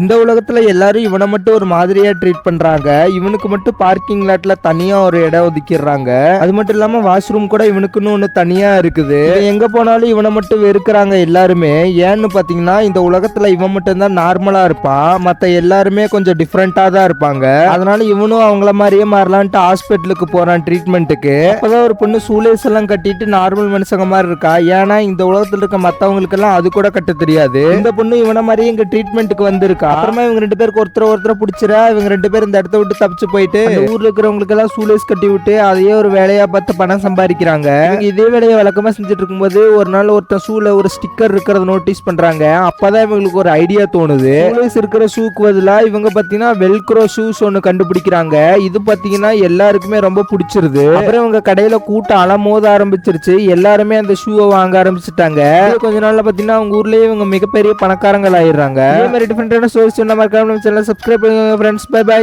இந்த உலகத்துல எல்லாரும் இவனை மட்டும் ஒரு மாதிரியா ட்ரீட் பண்றாங்க. இவனுக்கு மட்டும் பார்க்கிங் லாட்ல தனியா ஒரு இடம் ஒதுக்கிடுறாங்க. அது மட்டும் இல்லாம வாஷ்ரூம் கூட இவனுக்குன்னு ஒண்ணு தனியா இருக்குது. எங்க போனாலும் இவனை மட்டும் வெறுக்கிறாங்க எல்லாருமே. ஏன்னு பாத்தீங்கன்னா இந்த உலகத்துல இவன் மட்டும் தான் நார்மலா இருப்பான். மத்த எல்லாருமே கொஞ்சம் டிஃப்ரெண்டா தான் இருப்பாங்க. அதனால இவனும் அவங்கள மாதிரியே மாறலான்ட்டு ஹாஸ்பிட்டலுக்கு போறான் ட்ரீட்மெண்ட்டுக்கு. அப்பதான் ஒரு பொண்ணு சூலேஸ் எல்லாம் கட்டிட்டு நார்மல் மனுஷங்க மாதிரி இருக்கா. ஏன்னா இந்த உலகத்துல இருக்க மத்தவங்களுக்கு எல்லாம் அது கூட கட்ட தெரியாது. இந்த பொண்ணு இவனை மாதிரியே இங்க ட்ரீட்மெண்ட்டுக்கு வந்திருக்கா. அப்புறமா இவங்க ரெண்டு பேருக்கு ஒருத்தரை பிடிச்சிரா. இவங்க ரெண்டு பேரும் இந்த இடத்த விட்டு தப்பிச்சு போயிட்டு ஊர்ல இருக்கிறவங்களுக்கு எல்லாம் சூலேஸ் கட்டி விட்டு அதையே ஒரு வேலையா பார்த்து பணம் சம்பாதிக்கிறாங்க. இதே வேலையை வழக்கமா செஞ்சுட்டு இருக்கும்போது ஒரு நாள் ஒருத்தர் ஷூல ஒரு ஸ்டிக்கர் இருக்கிறத நோட்டீஸ் பண்றாங்க. அப்பதான் இவங்களுக்கு ஒரு ஐடியா தோணுது. சூலேஸ் இருக்கிற ஷூக்கு பதிலா இவங்க பாத்தீங்கன்னா வெல்க்ரோ ஷூஸ் ஒன்னு கண்டுபிடிக்கிறாங்க. இது பாத்தீங்கன்னா எல்லாருக்குமே ரொம்ப பிடிச்சிருது. அப்புறம் இவங்க கடையில கூட்டம் அலமோத ஆரம்பிச்சிருச்சு. எல்லாருமே அந்த ஷூவை வாங்க ஆரம்பிச்சுட்டாங்க. கொஞ்ச நாள்ல பாத்தீங்கன்னா அவங்க ஊர்லயே இவங்க மிகப்பெரிய பணக்காரங்கள் ஆயிடுறாங்க. இதே மாதிரி டிஃபரெண்டான ஸ்டோரிஸ் சொன்ன மாதிரி சேனலை சப்ஸ்கிரைப் பண்ணுங்க ஃப்ரெண்ட்ஸ். By by.